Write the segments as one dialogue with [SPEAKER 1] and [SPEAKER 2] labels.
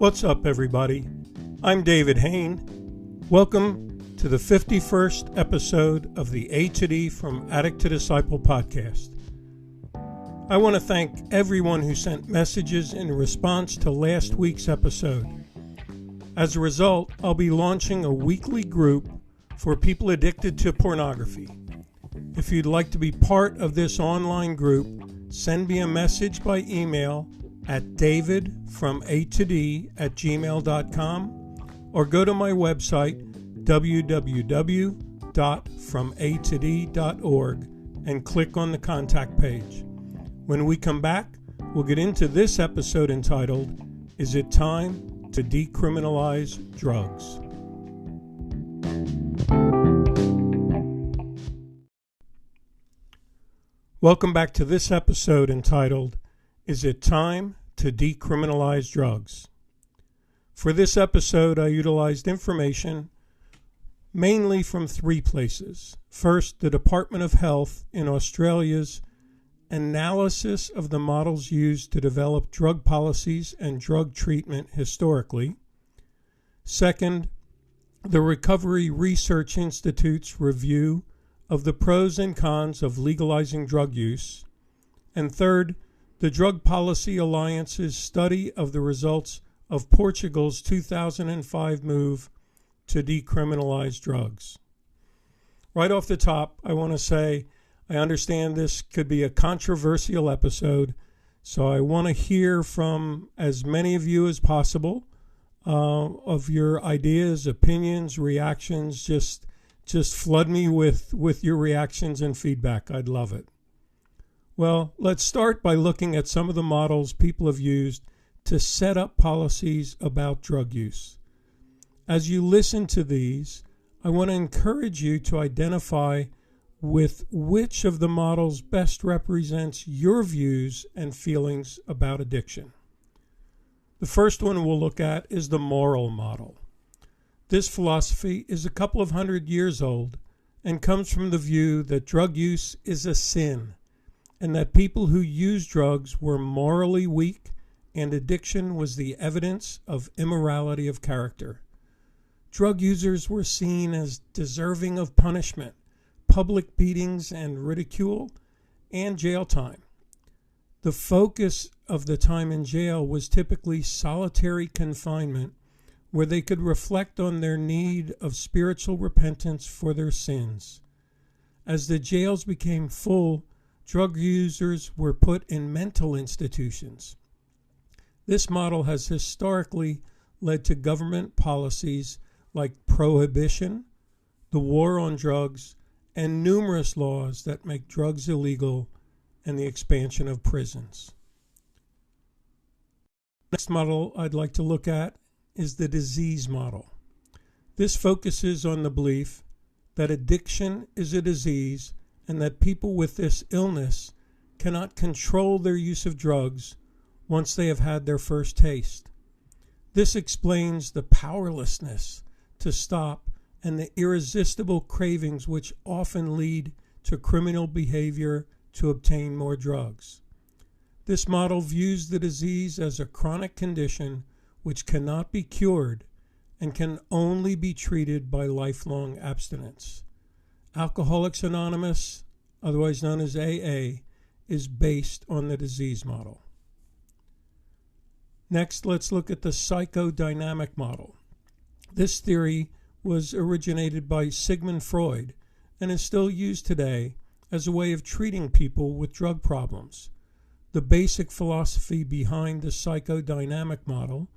[SPEAKER 1] What's up, everybody? I'm David Hain. Welcome to the 51st episode of the A to D from Addict to Disciple podcast. I want to thank everyone who sent messages in response to last week's episode. As a result, I'll be launching a weekly group for people addicted to pornography. If you'd like to be part of this online group, send me a message by email at davidfromatod@gmail.com or go to my website www.fromatod.org and click on the contact page. When we come back, we'll get into this episode entitled, Is It Time to Decriminalize Drugs? Welcome back to this episode entitled, Is It Time to Decriminalize Drugs? For this episode, I utilized information mainly from three places. First, the Department of Health in Australia's analysis of the models used to develop drug policies and drug treatment historically. Second, the Recovery Research Institute's review of the pros and cons of legalizing drug use. And third, the Drug Policy Alliance's study of the results of Portugal's 2005 move to decriminalize drugs. Right off the top, I want to say I understand this could be a controversial episode, so I want to hear from as many of you as possible of your ideas, opinions, reactions. Just flood me with your reactions and feedback. I'd love it. Well, let's start by looking at some of the models people have used to set up policies about drug use. As you listen to these, I want to encourage you to identify with which of the models best represents your views and feelings about addiction. The first one we'll look at is the moral model. This philosophy is a couple of hundred years old and comes from the view that drug use is a sin and that people who use drugs were morally weak and addiction was the evidence of immorality of character. Drug users were seen as deserving of punishment, public beatings and ridicule, and jail time. The focus of the time in jail was typically solitary confinement, where they could reflect on their need of spiritual repentance for their sins. As the jails became full, drug users were put in mental institutions. This model has historically led to government policies like prohibition, the war on drugs, and numerous laws that make drugs illegal and the expansion of prisons. Next model I'd like to look at is the disease model. This focuses on the belief that addiction is a disease and that people with this illness cannot control their use of drugs once they have had their first taste. This explains the powerlessness to stop and the irresistible cravings which often lead to criminal behavior to obtain more drugs. This model views the disease as a chronic condition which cannot be cured and can only be treated by lifelong abstinence. Alcoholics Anonymous, otherwise known as AA, is based on the disease model. Next, let's look at the psychodynamic model. This theory was originated by Sigmund Freud and is still used today as a way of treating people with drug problems. The basic philosophy behind the psychodynamic model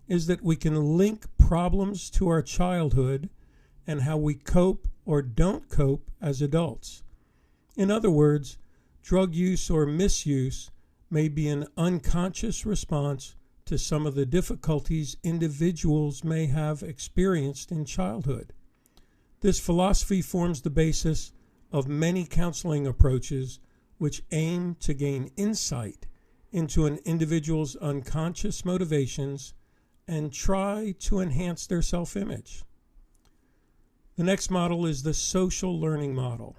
[SPEAKER 1] is that we can link problems to our childhood and how we cope or don't cope as adults. In other words, drug use or misuse may be an unconscious response to some of the difficulties individuals may have experienced in childhood. This philosophy forms the basis of many counseling approaches which aim to gain insight into an individual's unconscious motivations and try to enhance their self-image. The next model is the social learning model.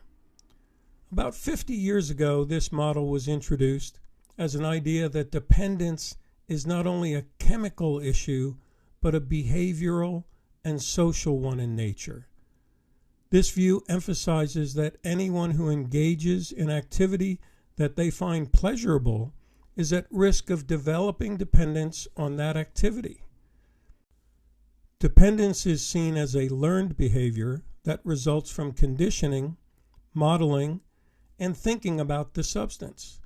[SPEAKER 1] About 50 years ago, this model was introduced as an idea that dependence is not only a chemical issue, but a behavioral and social one in nature. This view emphasizes that anyone who engages in activity that they find pleasurable is at risk of developing dependence on that activity. Dependence is seen as a learned behavior that results from conditioning, modeling, and thinking about the substance.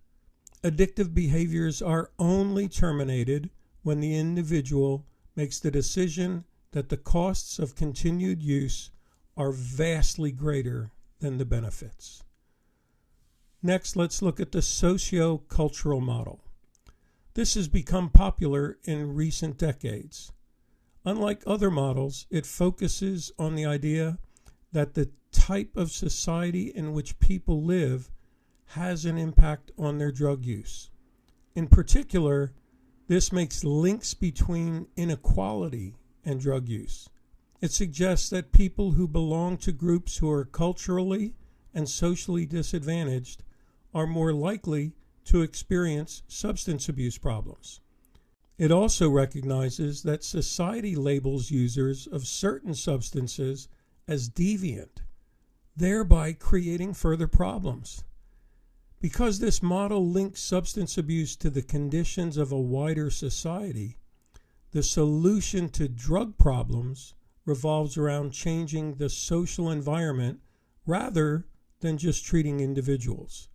[SPEAKER 1] Addictive behaviors are only terminated when the individual makes the decision that the costs of continued use are vastly greater than the benefits. Next, let's look at the socio-cultural model. This has become popular in recent decades. Unlike other models, it focuses on the idea that the type of society in which people live has an impact on their drug use. In particular, this makes links between inequality and drug use. It suggests that people who belong to groups who are culturally and socially disadvantaged are more likely to experience substance abuse problems. It also recognizes that society labels users of certain substances as deviant, thereby creating further problems. Because this model links substance abuse to the conditions of a wider society, the solution to drug problems revolves around changing the social environment rather than just treating individuals.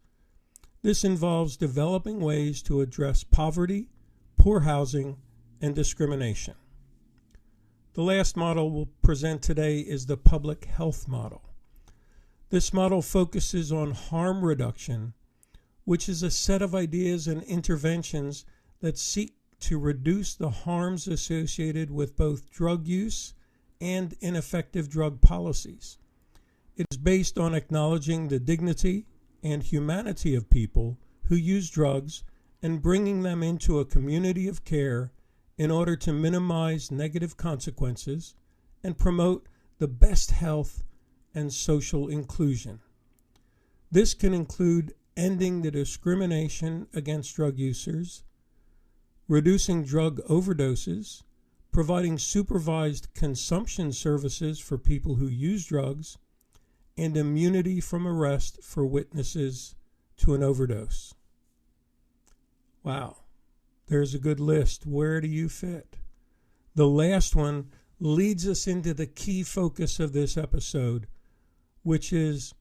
[SPEAKER 1] This involves developing ways to address poverty, poor housing, and discrimination. The last model we'll present today is the public health model. This model focuses on harm reduction, which is a set of ideas and interventions that seek to reduce the harms associated with both drug use and ineffective drug policies. It is based on acknowledging the dignity and humanity of people who use drugs and bringing them into a community of care in order to minimize negative consequences and promote the best health and social inclusion. This can include ending the discrimination against drug users, reducing drug overdoses, providing supervised consumption services for people who use drugs, and immunity from arrest for witnesses to an overdose. Wow, there's a good list. Where do you fit? The last one leads us into the key focus of this episode, which is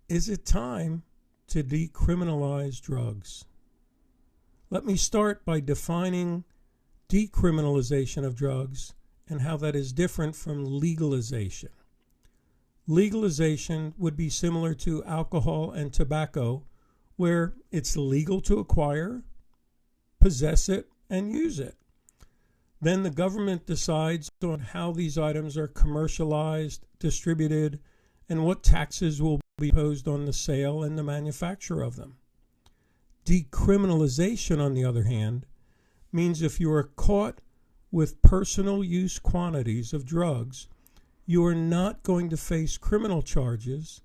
[SPEAKER 1] it time to decriminalize drugs? Let me start by defining decriminalization of drugs and how that is different from legalization. Legalization would be similar to alcohol and tobacco, where it's legal to acquire, possess it, and use it. Then the government decides on how these items are commercialized, distributed, and what taxes will be imposed on the sale and the manufacture of them. Decriminalization, on the other hand, means if you are caught with personal use quantities of drugs, you are not going to face criminal charges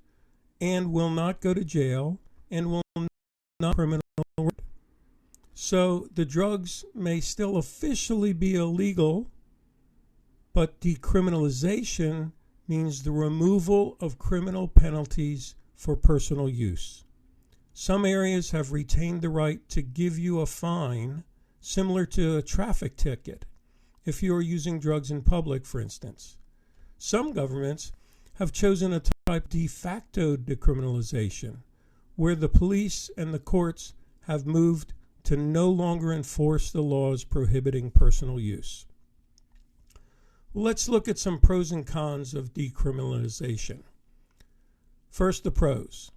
[SPEAKER 1] and will not go to jail and will not criminal. So the drugs may still officially be illegal, but decriminalization means the removal of criminal penalties for personal use. Some areas have retained the right to give you a fine similar to a traffic ticket if you are using drugs in public, for instance. Some governments have chosen a type de facto decriminalization, where the police and the courts have moved to no longer enforce the laws prohibiting personal use. Let's look at some pros and cons of decriminalization. First, the pros.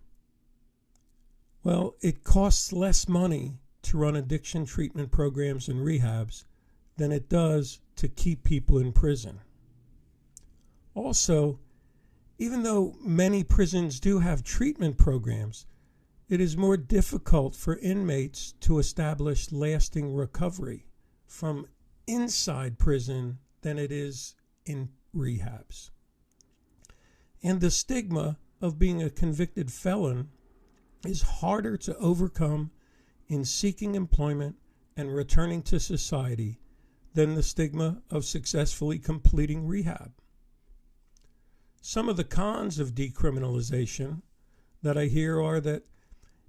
[SPEAKER 1] Well, it costs less money to run addiction treatment programs and rehabs than it does to keep people in prison. Also, even though many prisons do have treatment programs, it is more difficult for inmates to establish lasting recovery from inside prison than it is in rehabs. And the stigma of being a convicted felon is harder to overcome in seeking employment and returning to society than the stigma of successfully completing rehab. Some of the cons of decriminalization that I hear are that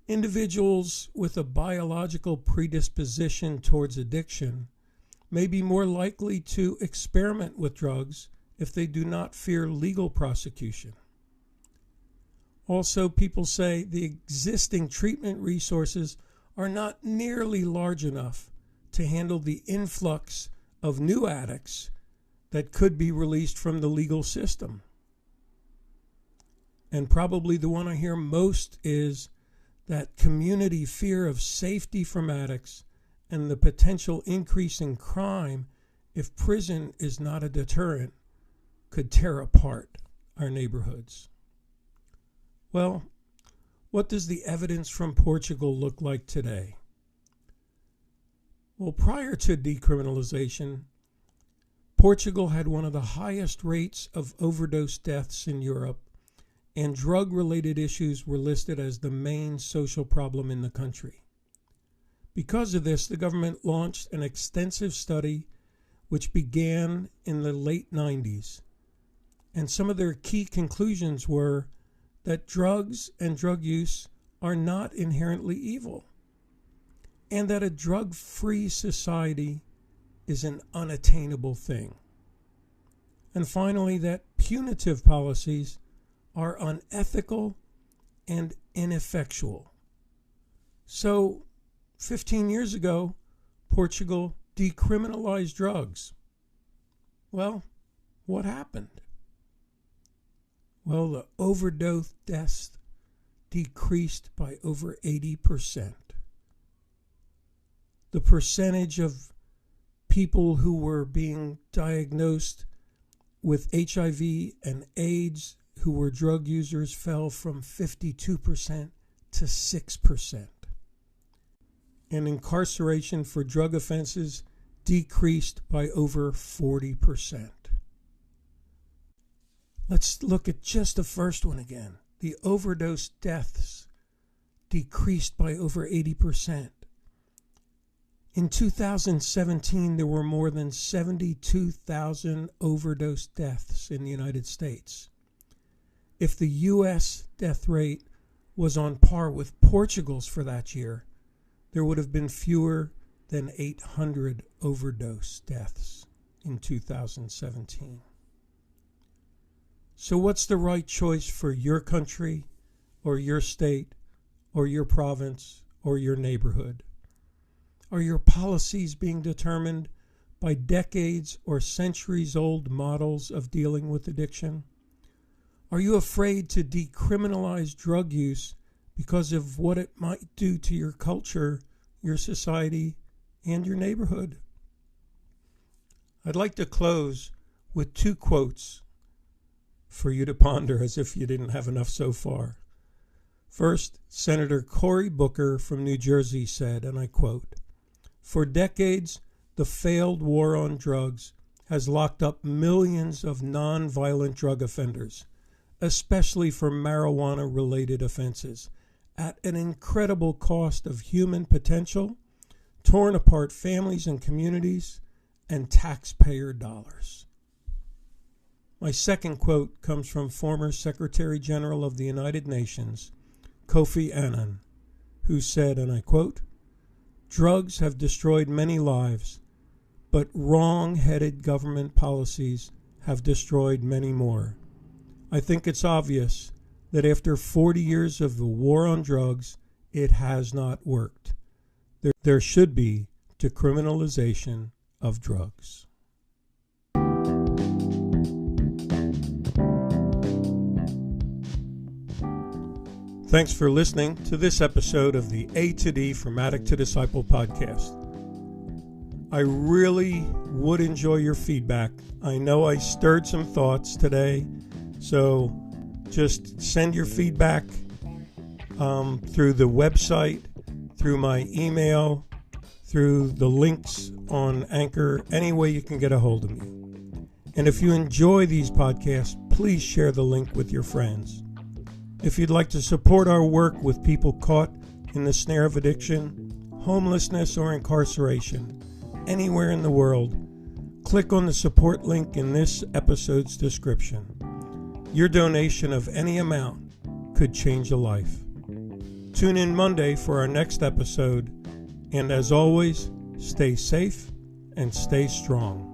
[SPEAKER 1] individuals with a biological predisposition towards addiction may be more likely to experiment with drugs if they do not fear legal prosecution. Also, people say the existing treatment resources are not nearly large enough to handle the influx of new addicts that could be released from the legal system. And probably the one I hear most is that community fear of safety from addicts and the potential increase in crime if prison is not a deterrent could tear apart our neighborhoods. Well, what does the evidence from Portugal look like today? Well, prior to decriminalization, Portugal had one of the highest rates of overdose deaths in Europe, and drug-related issues were listed as the main social problem in the country. Because of this, the government launched an extensive study which began in the late 90s, and some of their key conclusions were that drugs and drug use are not inherently evil, and that a drug-free society is an unattainable thing. And finally, that punitive policies are unethical and ineffectual. So, 15 years ago, Portugal decriminalized drugs. Well, what happened? Well, the overdose deaths decreased by over 80%. The percentage of people who were being diagnosed with HIV and AIDS who were drug users fell from 52% to 6%. And incarceration for drug offenses decreased by over 40%. Let's look at just the first one again. The overdose deaths decreased by over 80%. In 2017, there were more than 72,000 overdose deaths in the United States. If the U.S. death rate was on par with Portugal's for that year, there would have been fewer than 800 overdose deaths in 2017. So what's the right choice for your country or your state or your province or your neighborhood? Are your policies being determined by decades or centuries-old models of dealing with addiction? Are you afraid to decriminalize drug use because of what it might do to your culture, your society, and your neighborhood? I'd like to close with two quotes for you to ponder as if you didn't have enough so far. First, Senator Cory Booker from New Jersey said, and I quote, "For decades, the failed war on drugs has locked up millions of non-violent drug offenders, especially for marijuana-related offenses, at an incredible cost of human potential, torn apart families and communities, and taxpayer dollars." My second quote comes from former Secretary General of the United Nations, Kofi Annan, who said, and I quote, "Drugs have destroyed many lives, but wrong-headed government policies have destroyed many more. I think it's obvious that after 40 years of the war on drugs, it has not worked. There should be decriminalization of drugs." Thanks for listening to this episode of the A to D From Addict to Disciple podcast. I really would enjoy your feedback. I know I stirred some thoughts today, so just send your feedback through the website, through my email, through the links on Anchor, any way you can get a hold of me. And if you enjoy these podcasts, please share the link with your friends. If you'd like to support our work with people caught in the snare of addiction, homelessness, or incarceration anywhere in the world, click on the support link in this episode's description. Your donation of any amount could change a life. Tune in Monday for our next episode, and as always, stay safe and stay strong.